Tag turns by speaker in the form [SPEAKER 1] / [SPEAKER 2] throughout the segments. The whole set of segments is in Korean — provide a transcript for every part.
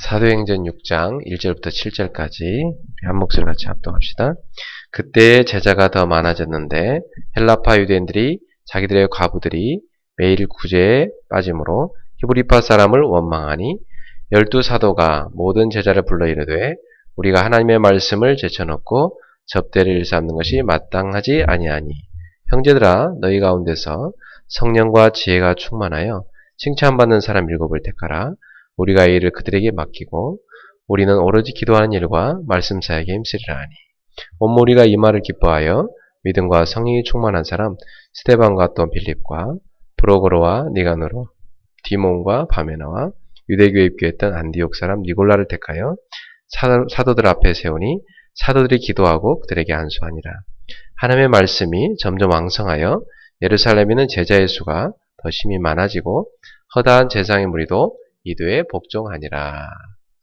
[SPEAKER 1] 사도행전 6장 1절부터 7절까지 한 목소리 같이 합독합시다. 그때 제자가 더 많아졌는데 헬라파 유대인들이 자기들의 과부들이 매일 구제에 빠짐으로 히브리파 사람을 원망하니 12사도가 모든 제자를 불러 이르되 우리가 하나님의 말씀을 제쳐놓고 접대를 일삼는 것이 마땅하지 아니하니 형제들아 너희 가운데서 성령과 지혜가 충만하여 칭찬받는 사람 7을 택하라. 우리가 이 일을 그들에게 맡기고 우리는 오로지 기도하는 일과 말씀 사역에 힘쓰리라 하니 온 무리가 이 말을 기뻐하여 믿음과 성령이 충만한 사람 스데반과 또 빌립과 프로고로와 니가노로 디몬과 바메나와 유대교에 입교했던 안디옥 사람 니골라를 택하여 사도들 앞에 세우니 사도들이 기도하고 그들에게 안수하니라. 하나님의 말씀이 점점 왕성하여 예루살렘에는 제자의 수가 더 심히 많아지고 허다한 제사장의 무리도 이도에 복종하니라.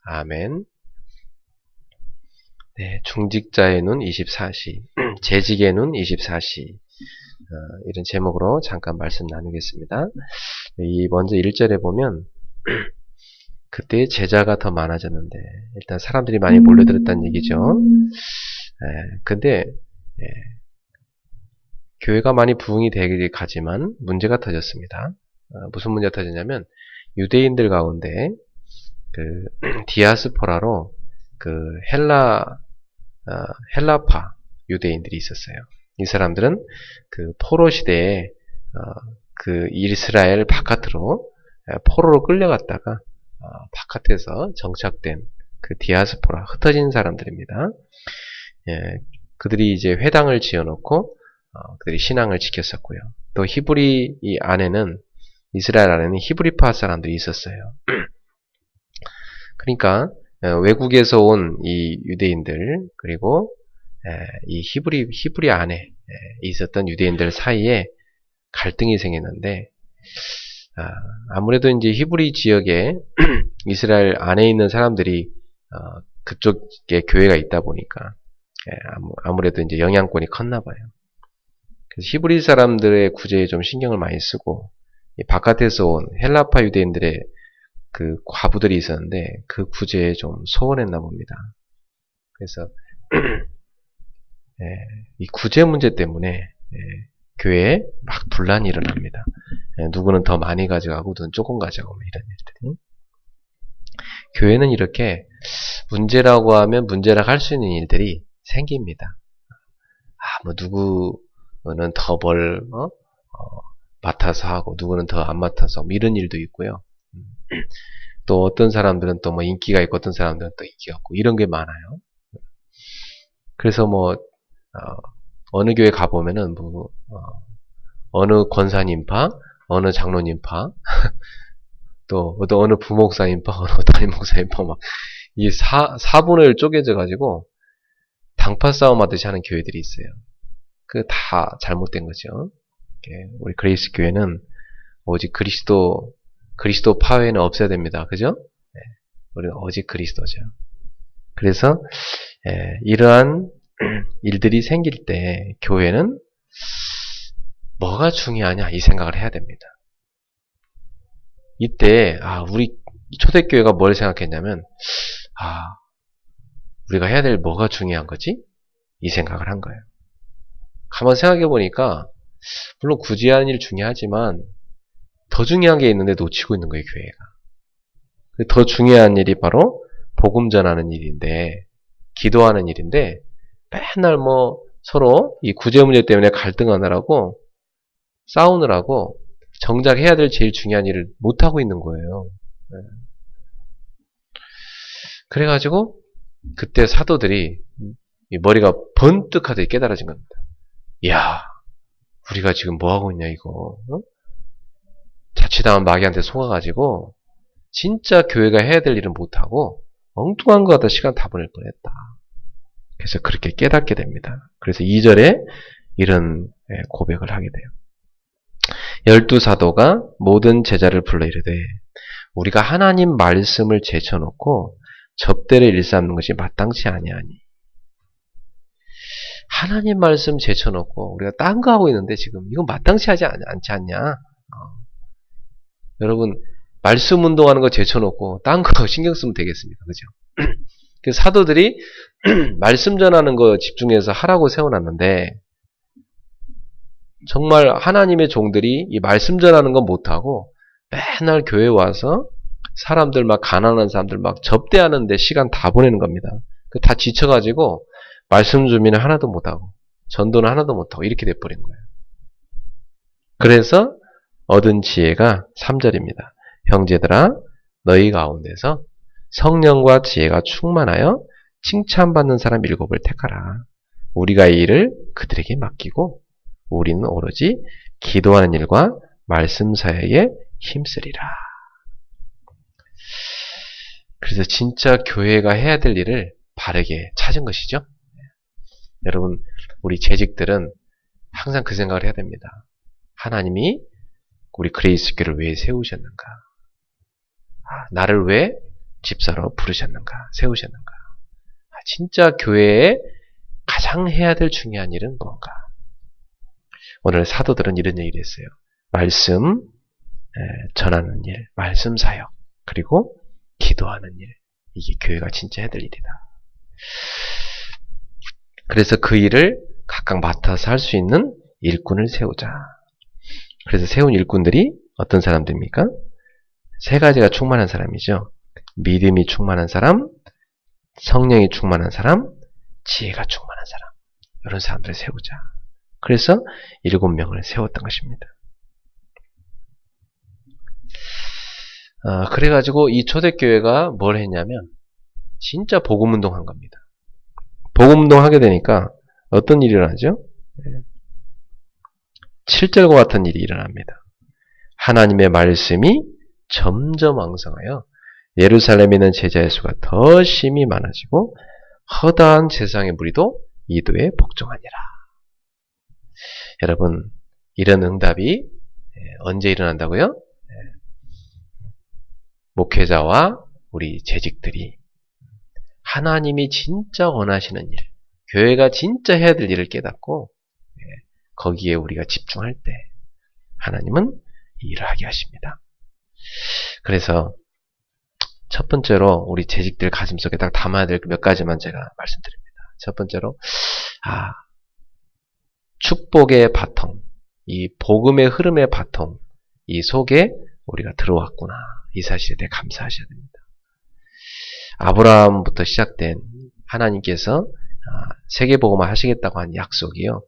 [SPEAKER 1] 아멘. 네, 중직자의 눈 24시, 재직의 눈 24시 이런 제목으로 잠깐 말씀 나누겠습니다. 먼저 1절에 보면 그때 제자가 더 많아졌는데 일단 사람들이 많이 몰려들었다는 얘기죠. 근데 교회가 많이 부흥이 되게 가지만 문제가 터졌습니다. 무슨 문제가 터졌냐면 유대인들 가운데 그 디아스포라로 그 헬라파 유대인들이 있었어요. 이 사람들은 그 포로 시대에 그 이스라엘 바깥으로 포로로 끌려갔다가 바깥에서 정착된 그 디아스포라 흩어진 사람들입니다. 그들이 이제 회당을 지어놓고 그들이 신앙을 지켰었고요. 또 히브리 안에는 이스라엘 안에는 히브리파 사람들이 있었어요. 그러니까 외국에서 온 이 유대인들 그리고 이 히브리 안에 있었던 유대인들 사이에 갈등이 생겼는데 아무래도 이제 히브리 지역에 이스라엘 안에 있는 사람들이 그쪽에 교회가 있다 보니까 아무래도 이제 영향권이 컸나 봐요. 그래서 히브리 사람들의 구제에 좀 신경을 많이 쓰고 바깥에서 온 헬라파 유대인들의 그 과부들이 있었는데 그 구제에 좀 소원했나 봅니다. 그래서 이 구제 문제 때문에 교회에 막 분란이 일어납니다. 누구는 더 많이 가져가고 누구는 조금 가져가고 이런 일들이. 교회는 이렇게 문제라고 하면 문제라고 할 수 있는 일들이 생깁니다. 뭐 누구는 더 맡아서 하고 누구는 더 안 맡아서 뭐 이런 일도 있고요. 또 어떤 사람들은 또 뭐 인기가 있고 어떤 사람들은 또 인기가 없고 이런 게 많아요. 그래서 뭐 어느 교회 가보면은 뭐 어느 권사님파, 어느 장로님파, 또 어느 부목사님파, 어느 담임 목사님파 막 이 사분을 쪼개져 가지고 당파 싸움 하듯이 하는 교회들이 있어요. 그 다 잘못된 거죠. 우리 그레이스 교회는 오직 그리스도 파회는 없어야 됩니다. 그죠? 우리는 오직 그리스도죠. 그래서 이러한 일들이 생길 때 교회는 뭐가 중요하냐 이 생각을 해야 됩니다. 이때 우리 초대교회가 뭘 생각했냐면 우리가 해야 될 뭐가 중요한 거지? 이 생각을 한 거예요. 가만 생각해 보니까 물론 구제하는 일 중요하지만 더 중요한 게 있는데 놓치고 있는 거예요, 교회가. 더 중요한 일이 바로 복음 전하는 일인데, 기도하는 일인데, 맨날 뭐 서로 이 구제 문제 때문에 갈등하느라고 싸우느라고 정작 해야 될 제일 중요한 일을 못하고 있는 거예요. 그래가지고 그때 사도들이 머리가 번뜩하더니 깨달아진 겁니다. 이야, 우리가 지금 뭐하고 있냐 이거. 자칫하면 마귀한테 속아가지고 진짜 교회가 해야 될 일은 못하고 엉뚱한 거 갖다 시간 다 보낼 뻔했다. 그래서 그렇게 깨닫게 됩니다. 그래서 2절에 이런 고백을 하게 돼요. 12사도가 모든 제자를 불러 이르되 우리가 하나님 말씀을 제쳐놓고 접대를 일삼는 것이 마땅치 아니하니. 하나님 말씀 제쳐놓고 우리가 딴 거 하고 있는데 지금 이건 마땅치 않지 않냐. 여러분 말씀 운동하는 거 제쳐놓고 딴 거 신경 쓰면 되겠습니까? 그죠? 그 사도들이 말씀 전하는 거 집중해서 하라고 세워놨는데 정말 하나님의 종들이 이 말씀 전하는 건 못하고 맨날 교회 와서 사람들 막 가난한 사람들 막 접대하는데 시간 다 보내는 겁니다. 다 지쳐가지고 말씀 준비는 하나도 못하고 전도는 하나도 못하고 이렇게 돼버린 거예요. 그래서 얻은 지혜가 3절입니다. 형제들아 너희 가운데서 성령과 지혜가 충만하여 칭찬받는 사람 7을 택하라. 우리가 이 일을 그들에게 맡기고 우리는 오로지 기도하는 일과 말씀 사역에 힘쓰리라. 그래서 진짜 교회가 해야 될 일을 바르게 찾은 것이죠. 여러분, 우리 재직들은 항상 그 생각을 해야 됩니다. 하나님이 우리 그레이스교를 왜 세우셨는가? 나를 왜 집사로 부르셨는가? 세우셨는가? 진짜 교회에 가장 해야 될 중요한 일은 뭔가? 오늘 사도들은 이런 얘기를 했어요. 말씀 전하는 일, 말씀 사역, 그리고 기도하는 일. 이게 교회가 진짜 해야 될 일이다. 그래서 그 일을 각각 맡아서 할 수 있는 일꾼을 세우자. 그래서 세운 일꾼들이 어떤 사람들입니까? 세 가지가 충만한 사람이죠. 믿음이 충만한 사람, 성령이 충만한 사람, 지혜가 충만한 사람. 이런 사람들을 세우자. 그래서 7명을 세웠던 것입니다. 그래가지고 이 초대교회가 뭘 했냐면 진짜 복음운동 한 겁니다. 복음운동 하게 되니까 어떤 일이 일어나죠? 7절과 같은 일이 일어납니다. 하나님의 말씀이 점점 왕성하여 예루살렘에 있는 제자의 수가 더 심히 많아지고 허다한 세상의 무리도 이도에 복종하니라. 여러분, 이런 응답이 언제 일어난다고요? 목회자와 우리 재직들이 하나님이 진짜 원하시는 일, 교회가 진짜 해야 될 일을 깨닫고 거기에 우리가 집중할 때 하나님은 이 일을 하게 하십니다. 그래서 첫 번째로 우리 재직들 가슴속에 딱 담아야 될 몇 가지만 제가 말씀드립니다. 첫 번째로 축복의 바통, 이 복음의 흐름의 바통, 이 속에 우리가 들어왔구나. 이 사실에 대해 감사하셔야 됩니다. 아브라함부터 시작된 하나님께서 세계복음화 하시겠다고 한 약속이요.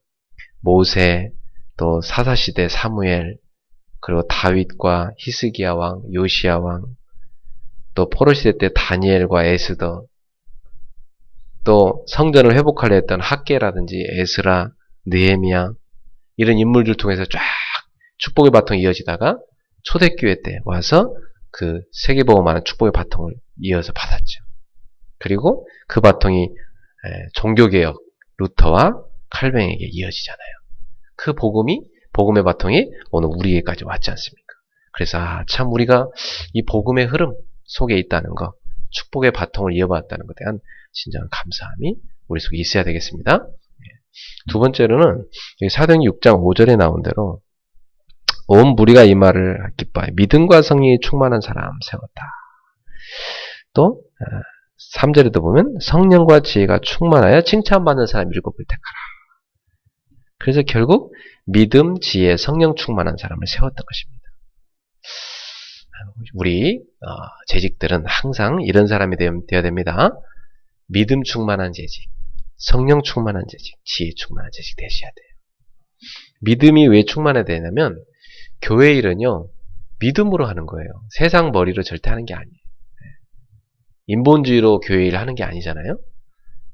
[SPEAKER 1] 모세, 또 사사시대 사무엘, 그리고 다윗과 히스기야 왕, 요시야 왕, 또 포로시대 때 다니엘과 에스더, 또 성전을 회복하려 했던 학개라든지 에스라, 느헤미야 이런 인물들 통해서 쫙 축복의 바통이 이어지다가 초대교회 때 와서 그 세계복음화하는 축복의 바통을 이어서 받았죠. 그리고 그 바통이 종교개혁 루터와 칼뱅에게 이어지잖아요. 그 복음의 바통이 오늘 우리에게까지 왔지 않습니까? 그래서 참 우리가 이 복음의 흐름 속에 있다는 것, 축복의 바통을 이어받았다는 것에 대한 진정한 감사함이 우리 속에 있어야 되겠습니다. 두 번째로는 사도행 6장 5절에 나온 대로 온 무리가 이 말을 기뻐하여 믿음과 성령이 충만한 사람 세웠다. 또 3절에도 보면 성령과 지혜가 충만하여 칭찬받는 사람 7을 택하라. 그래서 결국 믿음, 지혜, 성령 충만한 사람을 세웠던 것입니다. 우리 재직들은 항상 이런 사람이 되어야 됩니다. 믿음 충만한 재직, 성령 충만한 재직, 지혜 충만한 재직 되셔야 돼요. 믿음이 왜 충만해야 되냐면 교회 일은요, 믿음으로 하는 거예요. 세상 머리로 절대 하는 게 아니에요. 인본주의로 교회 일 하는 게 아니잖아요.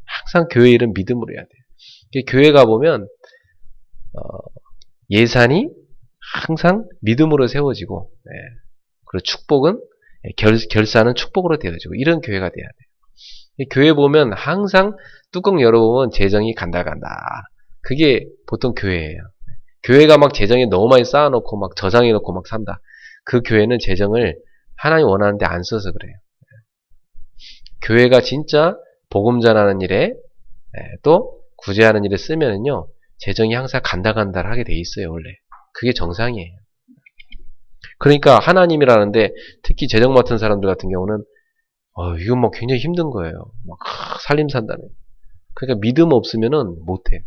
[SPEAKER 1] 항상 교회 일은 믿음으로 해야 돼요. 교회 가보면 예산이 항상 믿음으로 세워지고, 그리고 축복은 결사는 축복으로 되어지고 이런 교회가 돼야 돼요. 교회 보면 항상 뚜껑 열어보면 재정이 간다. 그게 보통 교회예요. 교회가 막 재정이 너무 많이 쌓아놓고 막 저장해놓고 막 산다. 그 교회는 재정을 하나님 원하는데 안 써서 그래요. 교회가 진짜 복음 전하는 일에 또 구제하는 일에 쓰면은요, 재정이 항상 간다 하게 돼 있어요, 원래. 그게 정상이에요. 그러니까 하나님이라는데 특히 재정 맡은 사람들 같은 경우는 이건 뭐 굉장히 힘든 거예요. 막 살림 산다네. 그러니까 믿음 없으면은 못해.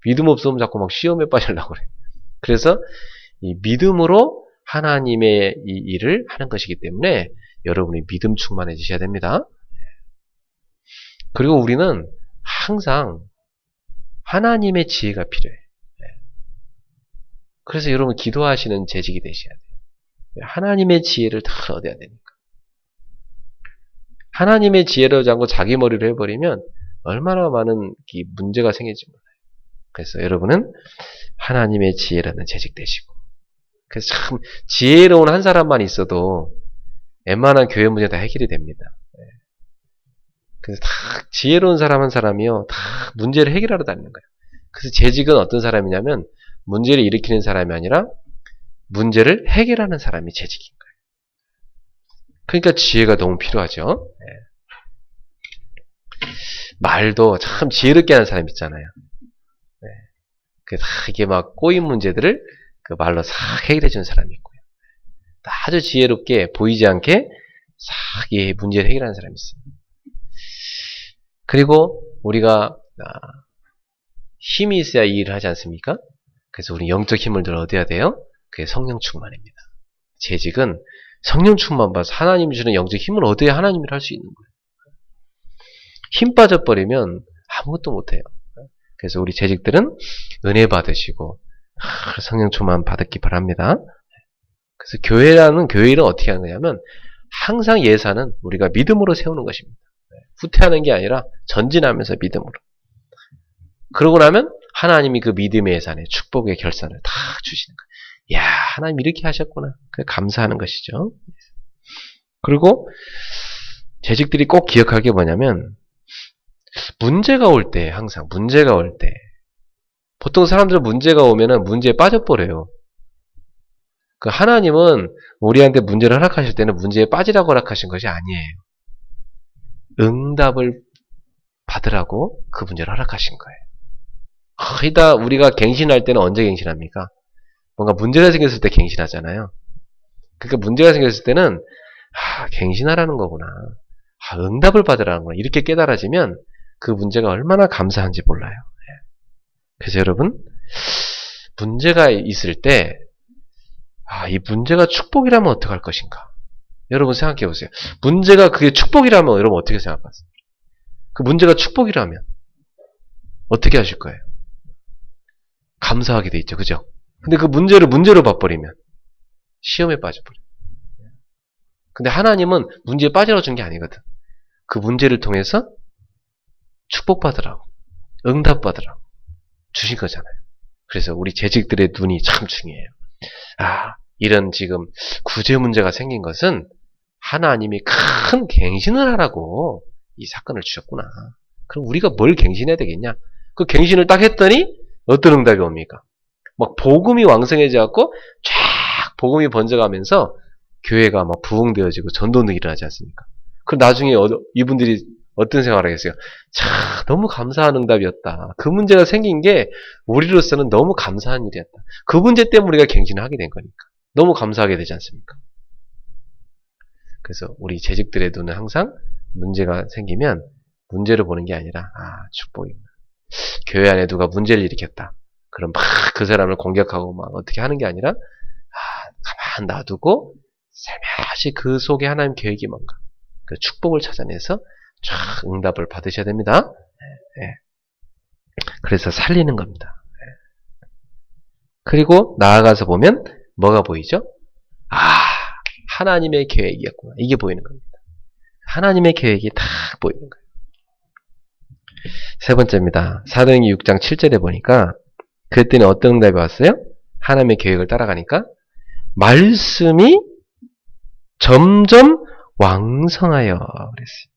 [SPEAKER 1] 믿음 없으면 자꾸 막 시험에 빠지려고 그래. 그래서 이 믿음으로 하나님의 이 일을 하는 것이기 때문에 여러분이 믿음 충만해지셔야 됩니다. 그리고 우리는 항상 하나님의 지혜가 필요해. 그래서 여러분 기도하시는 재직이 되셔야 돼요. 하나님의 지혜를 다 얻어야 되니까. 하나님의 지혜를 얻지 않고 자기 머리로 해버리면 얼마나 많은 문제가 생길지 몰라요. 그래서 여러분은 하나님의 지혜라는 재직 되시고. 그래서 참 지혜로운 한 사람만 있어도 웬만한 교회 문제 다 해결이 됩니다. 그래서 다 지혜로운 사람 한 사람이요, 다 문제를 해결하러 다니는 거예요. 그래서 재직은 어떤 사람이냐면 문제를 일으키는 사람이 아니라 문제를 해결하는 사람이 재직인 거예요. 그러니까 지혜가 너무 필요하죠. 말도 참 지혜롭게 하는 사람 있잖아요. 이게 막 꼬인 문제들을 그 말로 싹 해결해주는 사람이 있고요. 아주 지혜롭게 보이지 않게 싹 문제를 해결하는 사람이 있어요. 그리고 우리가 힘이 있어야 이 일을 하지 않습니까? 그래서 우리 영적 힘을 늘 얻어야 돼요. 그게 성령 충만입니다. 재직은 성령 충만 받아서 하나님이 주는 영적 힘을 얻어야 하나님 일을 할 수 있는 거예요. 힘 빠져버리면 아무것도 못해요. 그래서 우리 재직들은 은혜 받으시고 성령 충만 받았기 바랍니다. 그래서 교회 일은 어떻게 하는 거냐면 항상 예산은 우리가 믿음으로 세우는 것입니다. 후퇴하는 게 아니라 전진하면서 믿음으로. 그러고 나면 하나님이 그 믿음의 예산에 축복의 결산을 다 주시는 거예요. 야, 하나님 이렇게 하셨구나. 감사하는 것이죠. 그리고 재직들이 꼭 기억할 게 뭐냐면 문제가 올 때, 항상 문제가 올 때, 보통 사람들은 문제가 오면은 문제에 빠져버려요. 그 하나님은 우리한테 문제를 허락하실 때는 문제에 빠지라고 허락하신 것이 아니에요. 응답을 받으라고 그 문제를 허락하신 거예요. 거의다 우리가 갱신할 때는 언제 갱신합니까? 뭔가 문제가 생겼을 때 갱신하잖아요. 그러니까 문제가 생겼을 때는 갱신하라는 거구나. 응답을 받으라는 거구나. 이렇게 깨달아지면 그 문제가 얼마나 감사한지 몰라요. 그래서 여러분 문제가 있을 때 이 문제가 축복이라면 어떡할 것인가? 여러분 생각해 보세요. 문제가 그게 축복이라면 여러분 어떻게 생각하세요? 그 문제가 축복이라면 어떻게 하실 거예요? 감사하게 돼 있죠. 그죠? 근데 그 문제를 문제로 봐버리면 시험에 빠져버려요. 근데 하나님은 문제에 빠지라고 준 게 아니거든. 그 문제를 통해서 축복받으라고, 응답받으라고 주신 거잖아요. 그래서 우리 재직들의 눈이 참 중요해요. 이런 지금 구제 문제가 생긴 것은 하나님이 큰 갱신을 하라고 이 사건을 주셨구나. 그럼 우리가 뭘 갱신해야 되겠냐? 그 갱신을 딱 했더니 어떤 응답이 옵니까? 막 복음이 왕성해져갖고 쫙 복음이 번져가면서 교회가 막 부흥되어지고 전도는 일어나지 않습니까? 그럼 나중에 이분들이 어떤 생각을 하겠어요? 참 너무 감사한 응답이었다. 그 문제가 생긴 게 우리로서는 너무 감사한 일이었다. 그 문제 때문에 우리가 갱신을 하게 된 거니까. 너무 감사하게 되지 않습니까? 그래서 우리 재직들의 눈은 항상 문제가 생기면 문제를 보는 게 아니라 축복이구나. 교회 안에 누가 문제를 일으켰다. 그럼 막 그 사람을 공격하고 막 어떻게 하는 게 아니라 가만 놔두고 살며시 그 속에 하나님 계획이 뭔가 그 축복을 찾아내서 쫙 응답을 받으셔야 됩니다. 그래서 살리는 겁니다. 그리고 나아가서 보면 뭐가 보이죠? 하나님의 계획이었구나. 이게 보이는 겁니다. 하나님의 계획이 다 보이는 거예요. 세 번째입니다. 사도행전 6장 7절에 보니까 그랬더니 어떤 응답이 왔어요? 하나님의 계획을 따라가니까 말씀이 점점 왕성하여 그랬어요.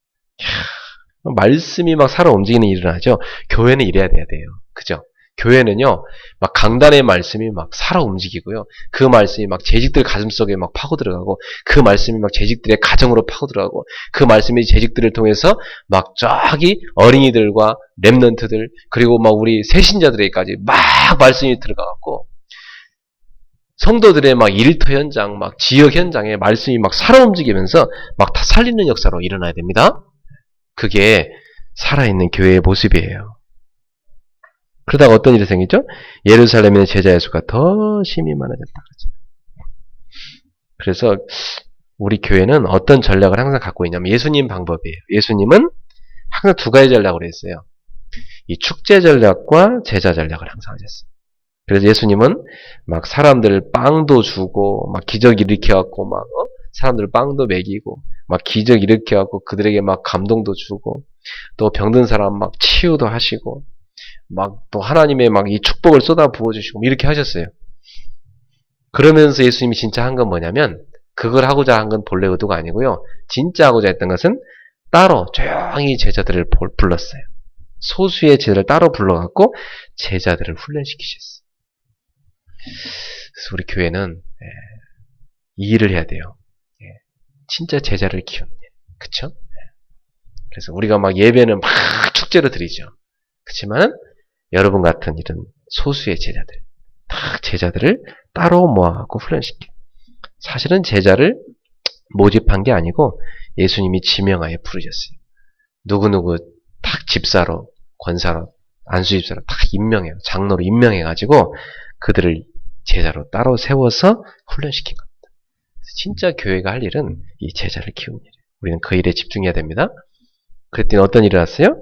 [SPEAKER 1] 말씀이 막 살아 움직이는 일을 하죠. 교회는 이래야 돼요. 그죠? 교회는요, 막 강단의 말씀이 막 살아 움직이고요. 그 말씀이 막 재직들 가슴속에 막 파고 들어가고, 그 말씀이 막 재직들의 가정으로 파고 들어가고, 그 말씀이 재직들을 통해서 막 저기 어린이들과 렘넌트들, 그리고 막 우리 새신자들에게까지 막 말씀이 들어가갖고, 성도들의 막 일터 현장, 막 지역 현장에 말씀이 막 살아 움직이면서 막 다 살리는 역사로 일어나야 됩니다. 그게 살아있는 교회의 모습이에요. 그러다가 어떤 일이 생기죠? 예루살렘의 제자의 수가 더 심히 많아졌다. 그래서 우리 교회는 어떤 전략을 항상 갖고 있냐면 예수님 방법이에요. 예수님은 항상 두 가지 전략을 했어요. 이 축제 전략과 제자 전략을 항상 하셨어요. 그래서 예수님은 막 사람들 빵도 주고 막 기적 일으켜갖고 막 사람들 빵도 먹이고 막 기적 일으켜갖고 그들에게 막 감동도 주고 또 병든 사람 막 치유도 하시고 막 또 하나님의 막 이 축복을 쏟아 부어주시고 이렇게 하셨어요. 그러면서 예수님이 진짜 한 건 뭐냐면 그걸 하고자 한 건 본래 의도가 아니고요. 진짜 하고자 했던 것은 따로 조용히 제자들을 불렀어요. 소수의 제자를 따로 불러갖고 제자들을 훈련시키셨어요. 그래서 우리 교회는 이 일을 해야 돼요. 진짜 제자를 키우는 일. 그쵸? 그래서 우리가 막 예배는 막 축제로 드리죠. 그렇지만 여러분 같은 이런 소수의 제자들, 딱 제자들을 따로 모아갖고 훈련시켜. 사실은 제자를 모집한 게 아니고 예수님이 지명하에 부르셨어요. 누구누구 딱 집사로, 권사로, 안수집사로 딱 임명해요. 장로로 임명해가지고 그들을 제자로 따로 세워서 훈련시킨 겁니다. 진짜 교회가 할 일은 이 제자를 키우는 일이에요. 우리는 그 일에 집중해야 됩니다. 그랬더니 어떤 일이 났어요?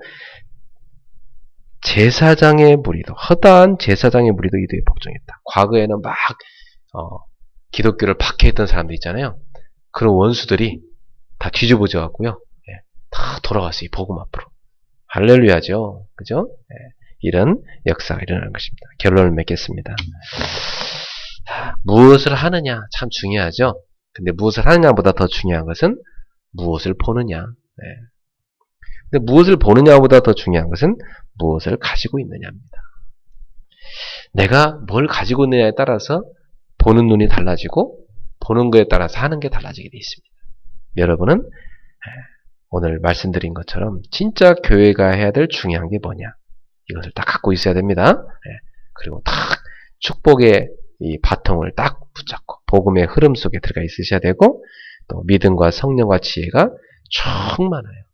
[SPEAKER 1] 제사장의 무리도, 허다한 제사장의 무리도 이들에 복종했다. 과거에는 막 기독교를 박해했던 사람들 있잖아요. 그런 원수들이 다 뒤집어져 갖고요. 다 돌아갔어요. 이 복음 앞으로. 할렐루야죠. 그죠? 이런 역사가 일어나는 것입니다. 결론을 맺겠습니다. 무엇을 하느냐 참 중요하죠. 근데 무엇을 하느냐보다 더 중요한 것은 무엇을 보느냐. 근데 무엇을 보느냐보다 더 중요한 것은 무엇을 가지고 있느냐입니다. 내가 뭘 가지고 있느냐에 따라서 보는 눈이 달라지고 보는 거에 따라서 하는 게 달라지게 되어 있습니다. 여러분은 오늘 말씀드린 것처럼 진짜 교회가 해야 될 중요한 게 뭐냐. 이것을 딱 갖고 있어야 됩니다. 그리고 딱 축복의 이 바통을 딱 붙잡고 복음의 흐름 속에 들어가 있으셔야 되고 또 믿음과 성령과 지혜가 충만해요.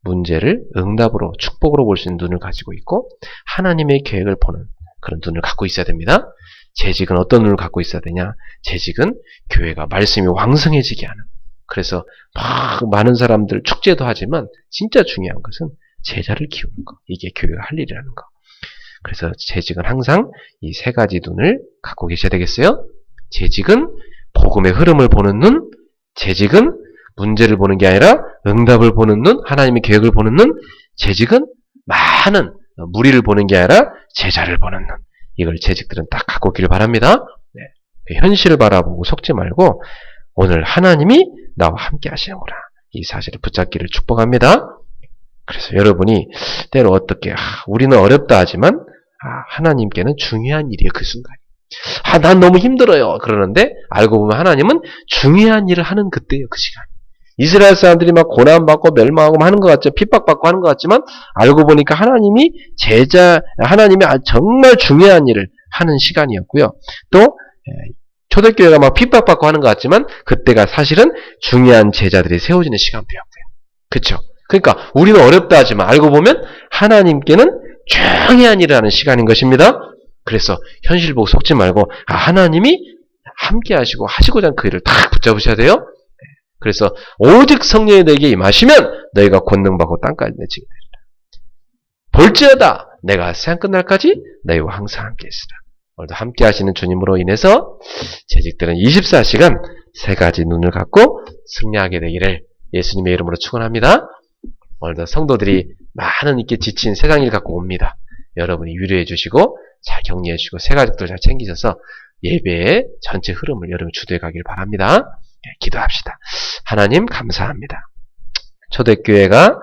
[SPEAKER 1] 문제를 응답으로 축복으로 볼 수 있는 눈을 가지고 있고 하나님의 계획을 보는 그런 눈을 갖고 있어야 됩니다. 재직은 어떤 눈을 갖고 있어야 되냐? 재직은 교회가 말씀이 왕성해지게 하는. 그래서 막 많은 사람들 축제도 하지만 진짜 중요한 것은 제자를 키우는 거. 이게 교회가 할 일이라는 거. 그래서 재직은 항상 이 세 가지 눈을 갖고 계셔야 되겠어요? 재직은 복음의 흐름을 보는 눈, 재직은 문제를 보는 게 아니라 응답을 보는 눈, 하나님의 계획을 보는 눈, 재직은 많은 무리를 보는 게 아니라 제자를 보는 눈. 이걸 재직들은 딱 갖고 오기를 바랍니다. 현실을 바라보고 속지 말고 오늘 하나님이 나와 함께 하시는구나. 이 사실을 붙잡기를 축복합니다. 그래서 여러분이 때로 어떻게 우리는 어렵다 하지만 하나님께는 중요한 일이에요. 그 순간이. 난 너무 힘들어요. 그러는데 알고 보면 하나님은 중요한 일을 하는 그때예요. 그 시간. 이스라엘 사람들이 막 고난받고 멸망하고 하는 것 같죠. 핍박받고 하는 것 같지만 알고 보니까 하나님이 하나님이 정말 중요한 일을 하는 시간이었고요. 또 초대교회가 막 핍박받고 하는 것 같지만 그때가 사실은 중요한 제자들이 세워지는 시간표였고요. 그렇죠? 그러니까 우리는 어렵다 하지만 알고 보면 하나님께는 중요한 일을 하는 시간인 것입니다. 그래서 현실 보고 속지 말고 하나님이 함께 하시고 하시고자 하는 그 일을 딱 붙잡으셔야 돼요. 그래서 오직 성령이 너에게 임하시면 너희가 권능받고 땅까지 내치게 되리라. 볼지어다 내가 세상 끝날까지 너희와 항상 함께 있으라. 오늘도 함께 하시는 주님으로 인해서 재직들은 24시간 세 가지 눈을 갖고 승리하게 되기를 예수님의 이름으로 축원합니다. 오늘도 성도들이 많은 있게 지친 세상 일 갖고 옵니다. 여러분이 유료해 주시고 잘 격리해 주시고 새 가족들 잘 챙기셔서 예배의 전체 흐름을 여러분이 주도해 가길 바랍니다. 기도합시다. 하나님 감사합니다. 초대교회가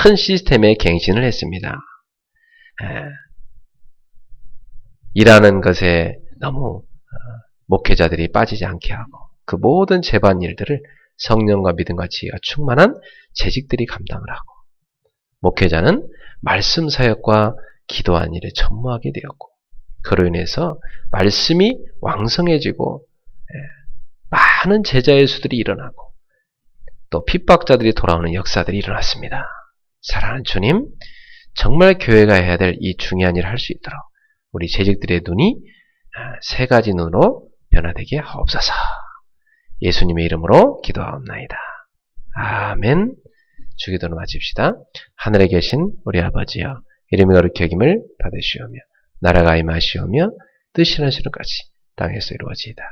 [SPEAKER 1] 큰 시스템에 갱신을 했습니다. 일하는 것에 너무 목회자들이 빠지지 않게 하고 그 모든 제반일들을 성령과 믿음과 지혜가 충만한 재직들이 감당을 하고 목회자는 말씀 사역과 기도한 일에 전무하게 되었고 그로 인해서 말씀이 왕성해지고 많은 제자의 수들이 일어나고 또 핍박자들이 돌아오는 역사들이 일어났습니다. 사랑하는 주님, 정말 교회가 해야 될 이 중요한 일을 할 수 있도록 우리 재직들의 눈이 세 가지 눈으로 변화되게 하옵소서. 예수님의 이름으로 기도하옵나이다. 아멘. 주기도를 마칩시다. 하늘에 계신 우리 아버지여, 이름이 거룩히 여김을 받으시오며 나라가 임하시오며 뜻이 하시는 같이 땅에서 이루어지이다.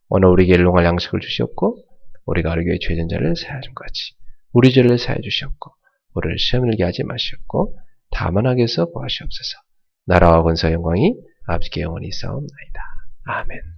[SPEAKER 1] 오늘 우리에게 일용할 양식을 주시옵고 우리가 우리 교회 죄진 자를 사하여 준 것 같이 우리 죄를 사하여 주시옵고 우리를 시험에 들게 하지 마시옵고 다만 악에서 보호하시옵소서. 나라와 권세와 영광이 아버지께 영원히 있사옵나이다. 아멘.